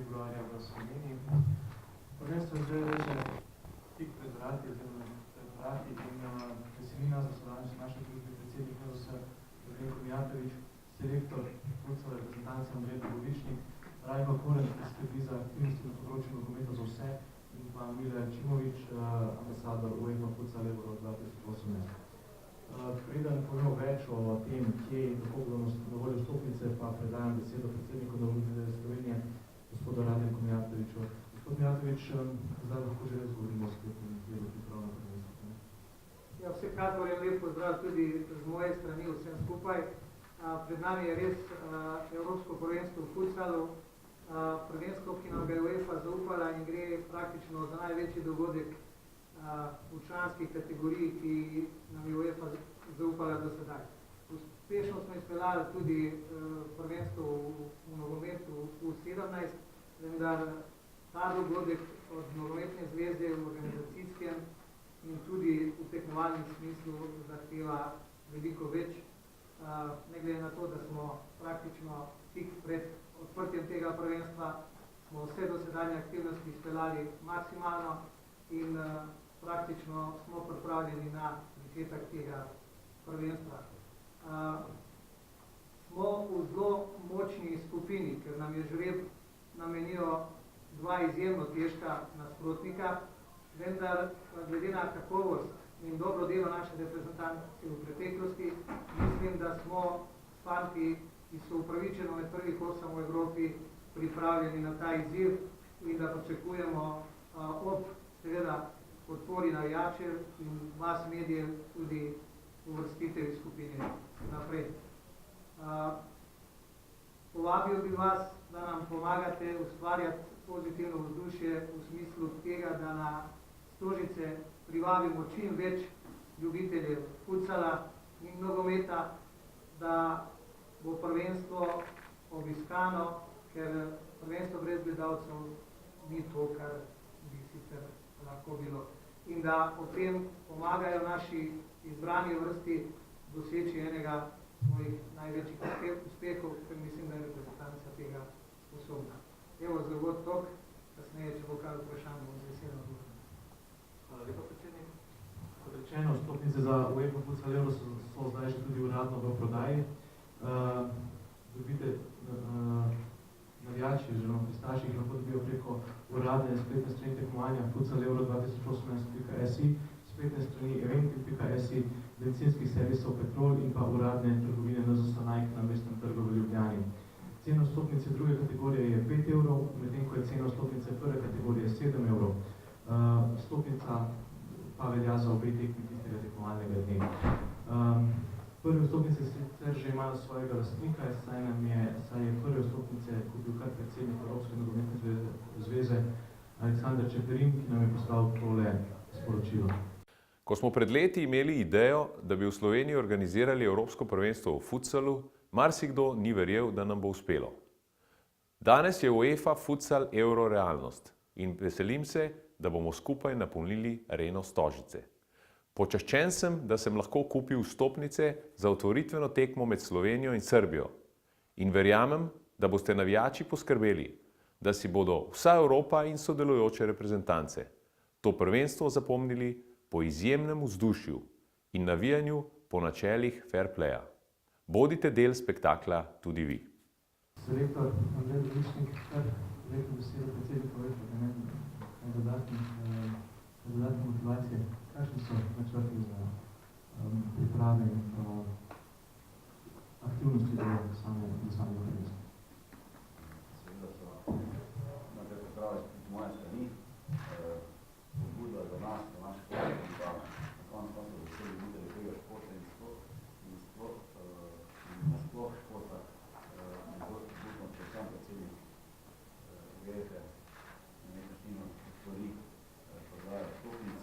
februarja v Sloveniji. Prvenstvo je zdaj že tik pred vrati, oziroma pred vrati in veseli nas, da so danes v naši družbi predsednik NZS Zdenko Mijatović, selektor futsala reprezentanca Andrej Bobičnik, Rajko Koren, ki skrbi za aktivnosti na področju nogometa za vse, in pa Mile Čimović, ambasador UEFA Futsal Euro 2018. Preden povemo več o tem, kje in kako bodo na voljo vstopnice, pa predajam besedo predsedniku Nogometne Slovenije, gospodu Radenku Mijatoviću. Gospod Mijatović, zdaj lahko že res govorimo o sklepnem delu priprav na prvenstvo. Ja, vsekakor je lep pozdrav tudi z moje strani vsem skupaj. Pred nami je res Evropsko prvenstvo v futsalu, prvenstvo, ki nam ga je UEFA zaupala in gre praktično za največji dogodek v članski kategoriji, ki nam je UEFA zaupala do sedaj. Uspešno smo izpeljali tudi prvenstvo v nogometu v 17, vendar ta dogodek od nogometne zveze v organizacijskem in tudi v tekmovalnem smislu zahteva veliko več. Ne glede na to, da smo praktično tik pred odprtjem tega prvenstva, smo vse dosedanje aktivnosti izpeljali maksimalno in praktično smo pripravljeni na začetek tega prvenstva. Smo v zelo močni skupini, ker nam je žreb namenijo dva izjemno težka nasprotnika, vendar glede na kakovost in dobro delo naše reprezentance v preteklosti, mislim, da smo s fanti, ki so upravičeno med prvih 8 v Evropi, pripravljeni na ta izziv in da pričakujemo ob seveda podpori navijačev in vas medijev tudi uvrstitev iz skupine naprej. Povabil bi vas, da nam pomagate ustvarjati pozitivno vzdušje v smislu tega, da na Stožice privabimo čim več ljubiteljev futsala in nogometa, da bo prvenstvo obiskano, ker prvenstvo brez gledalcev ni to, kar bi sicer lahko bilo. In da ob tem pomagajo naši izbrani vrsti doseči enega svojih največjih uspehov, ker mislim, da je reprezentanca tega sposobna. Evo, za uvod tok, kasneje, če bo kaj vprašanje, bom z veseljem odgovoril. Hvala lepa, predsednik. Kot rečeno, vstopnice za UEFA Futsal Euro so zdaj že tudi uradno v prodaji. Dobite navijači, oziroma pristaši, ki lahko dobijo preko uradne spletne strani tekmovanja futsaleuro2018.si, spletne strani eventim.si, bencinskih servisov Petrol in pa uradne trgovine NZS Nike na Mestnem trgu v Ljubljani. Cena vstopnice druge kategorije je 5 evrov, medtem ko je cena vstopnice prve kategorije 7 evrov. Vstopnica pa velja za obe tekmi tistega tekmovalnega dne. Prve vstopnice sicer že imajo svojega lastnika, saj je prve vstopnice kupil kar predsednik Evropske nogometne zveze Aleksander Čeferin, ki nam je poslal tole sporočilo. Ko smo pred leti imeli idejo, da bi v Sloveniji organizirali Evropsko prvenstvo v futsalu, marsikdo ni verjel, da nam bo uspelo. Danes je UEFA Futsal Euro realnost in veselim se, da bomo skupaj napolnili areno Stožice. Počaščen sem, da sem lahko kupil vstopnice za otvoritveno tekmo med Slovenijo in Srbijo. In verjamem, da boste navijači poskrbeli, da si bodo vsa Evropa in sodelujoče reprezentance to prvenstvo zapomnili po izjemnem vzdušju in navijanju po načelih fair playa. Bodite del spektakla tudi vi. Selektor Andrej Bobičnik, kar lepo besedo predsednik UEFA, dodatne motivacije. Kakšni so načrti za priprave in aktivnosti do samega prvenstva? Seveda so najprej priprave z moje strani. Pobuda za nas, za naš šport in pa na koncu vse ljubitelje tega športa in nasploh športa zelo predvsem predsednik UEFA na nek način odtvori prodajo vstopnic.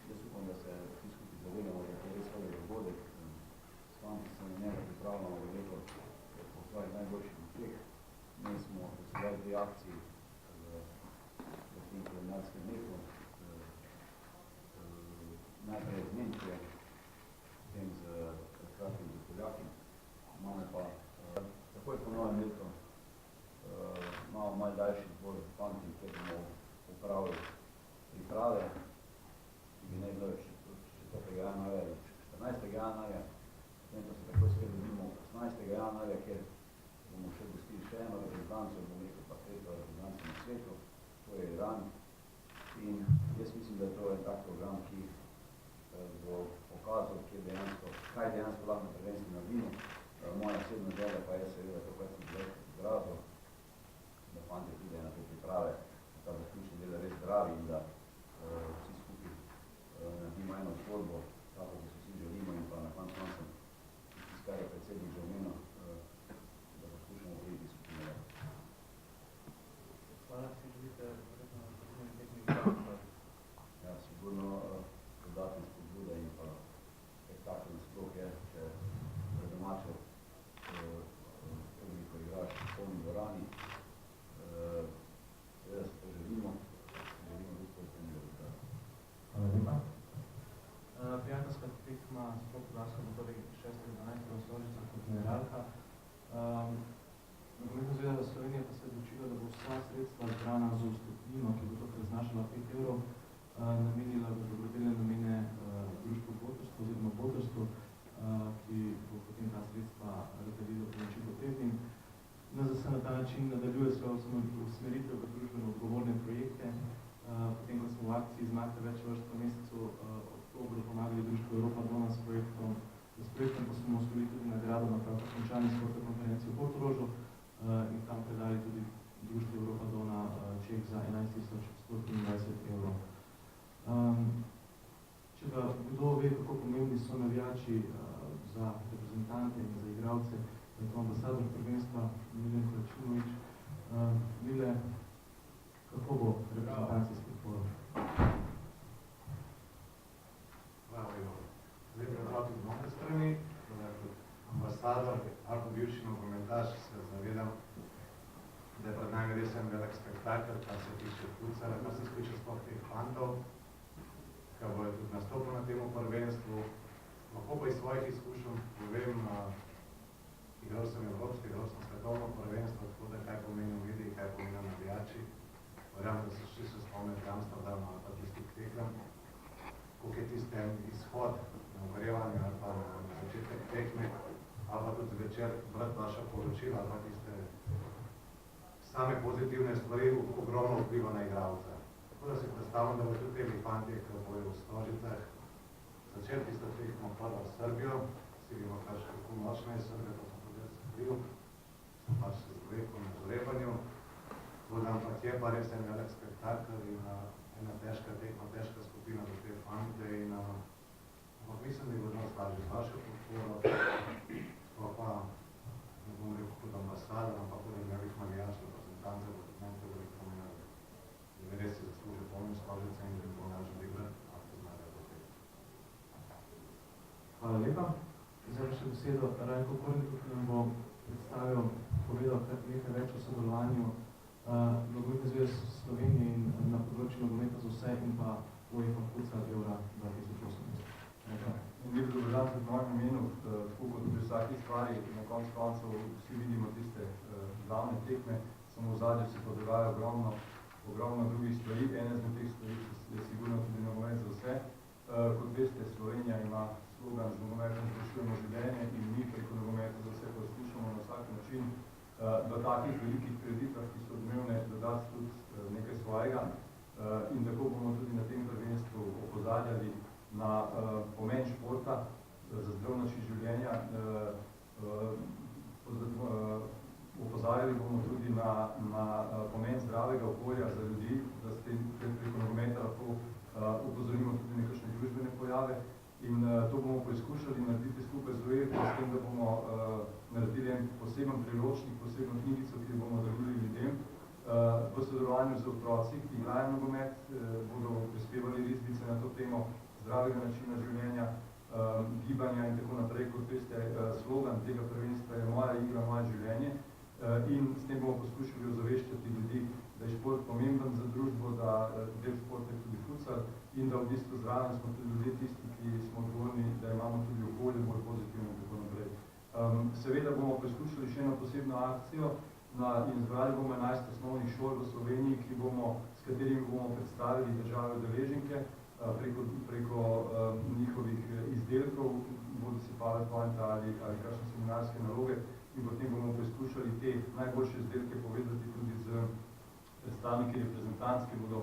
Jaz upam, da se vsi skupaj zavedamo, da je to res velik dogodek. S fanti se na njega pripravljamo veliko po svojih najboljših močeh. Mi smo dosedaj 2 akciji v tem preliminarskem letu. Najprej z Nemčijo, potem z kratkim z Poljaki. Imamo pa takoj po novem letu najdaljši zbor fanti, kjer bomo upravili priprave, ki bi ne bilo 4. januarja ali 14. januarja, potem pa se tako spet dobimo 18. januarja, kjer bomo še gostili še eno reprezentanco, bomo rekel pa 3. reprezentanco na svetu, to je Iran. In jaz mislim, da to je tak program, ki bo pokazal, kaj dejansko lahko na prvenstvu naredimo. Moja osebna želja pa je seveda to, kar sem izrazil, da fanti pridejo na te priprave, da ta zaključni del res zdravi in da vsi skupaj naredimo eno zgodbo, tako da se vsi želimo in pa na koncu koncem, kar je predsednik že omenil, da poskušamo priti skupine. Hvala, si želite verjetno na tekmi. Ja, sigurno dodatne spodbude in pa spektakel nasploh je, če domače publiko igraš v polni dvorani. Seveda se to želimo tudi pozitivni rezultat. Hvala lepa. Prijateljska tekma sploh Podravska bo torej 6.12. v Stožica kot generalka. Nogometna zveza Slovenije pa se je odločila, da bo vsa sredstva zbrana z vstopnino, ki bo tokrat znašala 5 evrov, namenila v dobrodelne namene društvu Botrstvo oziroma Botrstvu, ki bo potem ta sredstva razdelilo pomoči potrebnim. NZS na ta način nadaljuje svojo usmeritev v družbeno odgovorne projekte. Potem, ko smo v akciji Znate več vrst v mesecu oktobru pomagali društvu Evropa Dona s projektom, pa smo osvojili tudi nagrado na prav končani sportne konferenci v Portorožu in tam predali tudi društvu Evropa Dona ček za 11.123 evrov. Če pa kdo ve, kako pomembni so navijači za reprezentante in za igralce, je to ambasador prvenstva Milen Kračinovič. Mile, kako bo reprezentacijski forum? Hvala, Ivo. Zdaj predrav tudi z moje strani, da kot ambasador ali pa bivši nogometaš se zavedam, da je pred nami res en velik spektakel, kar se tiče futsala, kar se tiče sploh teh fantov, ki bojo tudi nastopili na temu prvenstvu. Lahko pa iz svojih izkušenj povem, igral sem evropsko, igral sem svetovno prvenstvo, tako da kaj pomenijo mediji, kaj pomenijo navijači. Verjamem, da se še spomnite Amsterdama ali pa tistih tekem, koliko je tistem izhod na ogrevanje ali pa na začetek tekme, ali pa tudi zvečer brati vaša poročila ali pa tiste same pozitivne stvari ogromno vpliva na igralca. Tako da si predstavljam, da bo tudi te fantje, ki bojo v Stožicah, začeli tisto tekmo prvo s Srbijo, si vidimo, kako močna je Srbija, to sem tudi jaz skril, sem pač se zvlekel na žrebanju, ampak je pa res en velik spektakel in ena težka tekma, težka skupina za te fante in ampak mislim, da je bilo slažje z vašo podporo, sploh pa ne bom rekel kot ambasador, ampak tudi velik navijač reprezentance v dokumente veliko pomenili, da res si zasluži polno Stožice in da bo naš odigrati, ali to znajo do tega. Hvala lepa. Zdaj pa še besedo Rajko Kornikov, ki nam bo predstavil, povedal nekaj več o sodelovanju Nogometne zveze Slovenije in na področju nogometa za vse in pa UEFA Futsal Eura 2018. In lep dober dan tudi v mojem imenu, tako kot pri vsaki stvari, na koncu koncev vsi vidimo tiste glavne tekme, samo v zadnjem se pa dogaja ogromno drugih stvari. Ene izmed teh stvari je sigurno tudi nogomet za vse. Kot veste, Slovenija ima slogan z nogometom izboljšujemo življenje in mi preko nogometa za vse poskušamo na vsak način v takih velikih prireditvah, ki so odmevne, dodati tudi nekaj svojega. In tako bomo tudi na tem prvenstvu opozarjali na pomen športa za zdrav način življenja. Opozarjali bomo tudi na pomen zdravega okolja za ljudi, da s tem preko nogometa lahko upozorimo tudi nekakšne družbene pojave. In to bomo poizkušali narediti skupaj z UEFA, s tem, da bomo naredili en poseben priročnik, posebno knjigico, ki jo bomo darili ljudem. V sodelovanju z otroci, ki igrajo nogomet, bodo prispevali risbice na to temo zdravega načina življenja, gibanja in tako naprej. Kot veste, slogan tega prvenstva je moja igra, moje življenje. In s tem bomo poskušali ozaveščati ljudi, da je šport pomemben za družbo, da del športa je tudi futsal in da v bistvu zraven smo tudi ljudje tisti, ki smo odgovorni, da imamo tudi okolje bolj pozitivno in tako naprej. Seveda bomo poskušali še eno posebno akcijo in izbrali bomo 11 osnovnih šol v Sloveniji, s katerimi bomo predstavili države udeleženke preko njihovih izdelkov, bodo si PowerPoint ali kakšne seminarske naloge, in potem bomo poskušali te najboljše izdelke povezati tudi z predstavniki reprezentanc, ki bodo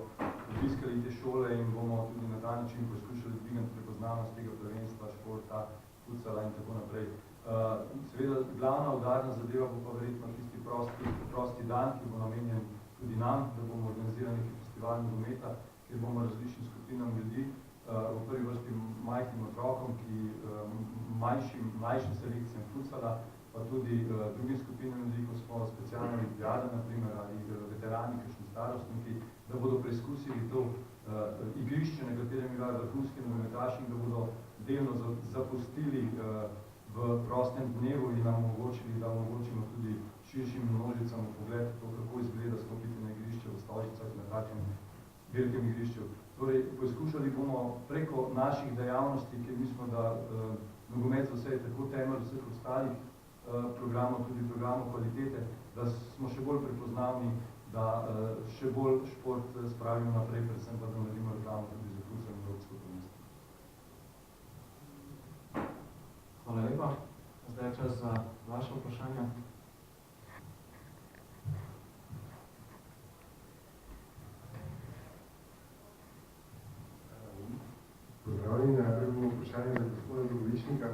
obiskali te šole, in bomo tudi na ta način poskušali dvigati prepoznavnost tega prvenstva, športa, futsala in tako naprej. Seveda, glavna udarna zadeva bo pa verjetno tisti prosti dan, ki bo namenjen tudi nam, da bomo organizirali neki festival nogometa, kjer bomo različnim skupinam ljudi, v prvi vrsti majhnim otrokom, mlajšim selekcijam futsala, pa tudi drugim skupinam ljudi, kot smo specialna olimpijada, naprimer, ali veterani, kakšni starostniki, da bodo preizkusili to igrišče, na katerem igrajo vrhunski nogometaši, in da bodo delno zapustili v prostem dnevu in nam omogočili, da omogočimo tudi širšim množicam pogled to, kako izgleda stopiti na igrišče v Stožicah, na takem velikem igrišču. Torej, poskušali bomo preko naših dejavnosti, ker mislimo, da nogomet za vse je tako temelj vseh ostalih programov, tudi programov kvalitete, da smo še bolj prepoznavni, da še bolj šport spravimo naprej, predvsem pa da naredimo reklamo tudi za futsal in evropsko prvenstvo. Hvala lepa. Zdaj je čas za vaše vprašanja. Pozdravljeni, najprej bomo vprašanje za gospoda Dobovičnika.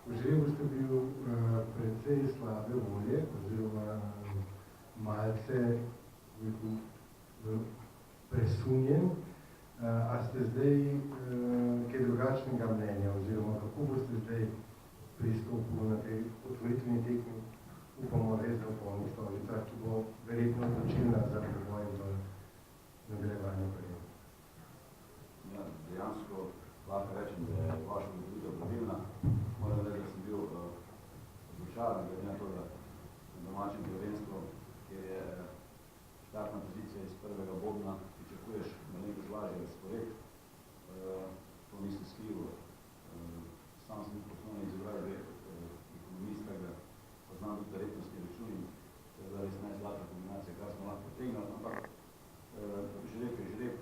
V žrebu ste bil precej slabe volje, oziroma malce presunjen. A ste zdaj kaj drugačnega mnenja, oziroma kako boste zdaj pristopili na tej otvoritveni tekmi, upamo res v polnih Stožicah, ki bo verjetno odločilna za preboj v nadaljevanju prejema? Ja, dejansko lahko rečem, da je vaša odločitev pravilna. Moram reči, da sem bil razočaran, glede na to, da na domačem prvenstvu, kjer je štartna pozicija iz prvega bobna, pričakuješ malenkost lažji razpored. To nisem skrival. Sam sem poslovno izobrazbe ekonomista, da poznam tudi verjetnostni račun, to je res najzlata kombinacija, kar smo lahko potegnili, ampak žreb je žreb,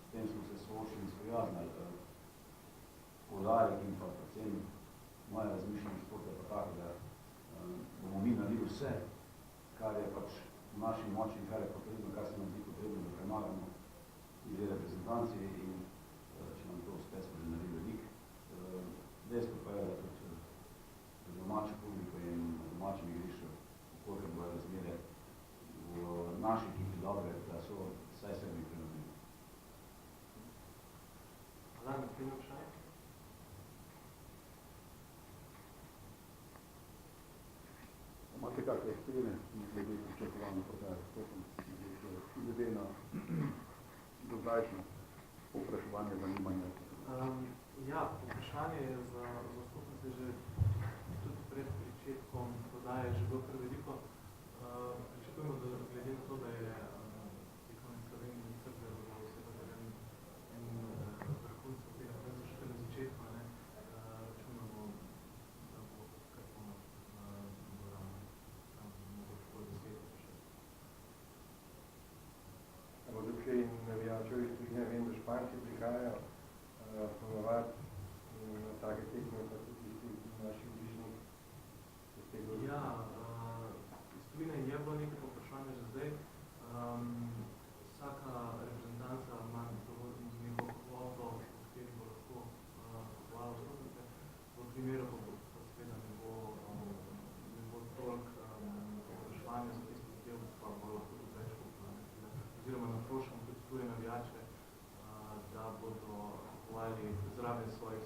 s tem smo se soočili in spojaznali. Poudarek in pa predvsem moje razmišljanje športa pa tako, da bomo mi naredili vse, kar je pač v naši moči in kar je potrebno, kar se nam zdi potrebno, da premagamo tudi reprezentanci, in če nam to uspe, smo že naredili veliko. Dejstvo pa je, da tudi za domačo publiko in domačem igrišču, koliko bojo razmere v naši ekipi dobre, da so vsaj sebi prenudili. Hvala, naslednje vprašanje. Imate kakve ocene glede pričakovanja prodaje stopom, glede na dozdajšnje povpraševanje, zanimanje? Ja, vprašanje je za stopnice že tudi pred pričetkom prodaje že bilo kar veliko. Pričakujemo, da glede na to, da je tekmo in Sloveniji Srbija v vsega teren in vrhuncev tega prvenstva še kar na začetku, računamo, da bo kar pomoč dvorano. Mogoče bolj 10 še. Mogoče in navijačev iz tujine, vem, da Španci prihajajo ponovati na take tekme, pa tudi tisti naših bližnjih. Ja, iz tujine je bilo nekaj povprašanja že zdaj. Vsaka reprezentanca ima neko kvoto, v kateri bo lahko kupovala vstopnice. V primeru pa seveda ne bo toliko povpraševanja za tisti del, pa bo lahko tudi več kupovali. Oziroma naprošamo tudi tuje navijače, da bodo kupovali zraven svojih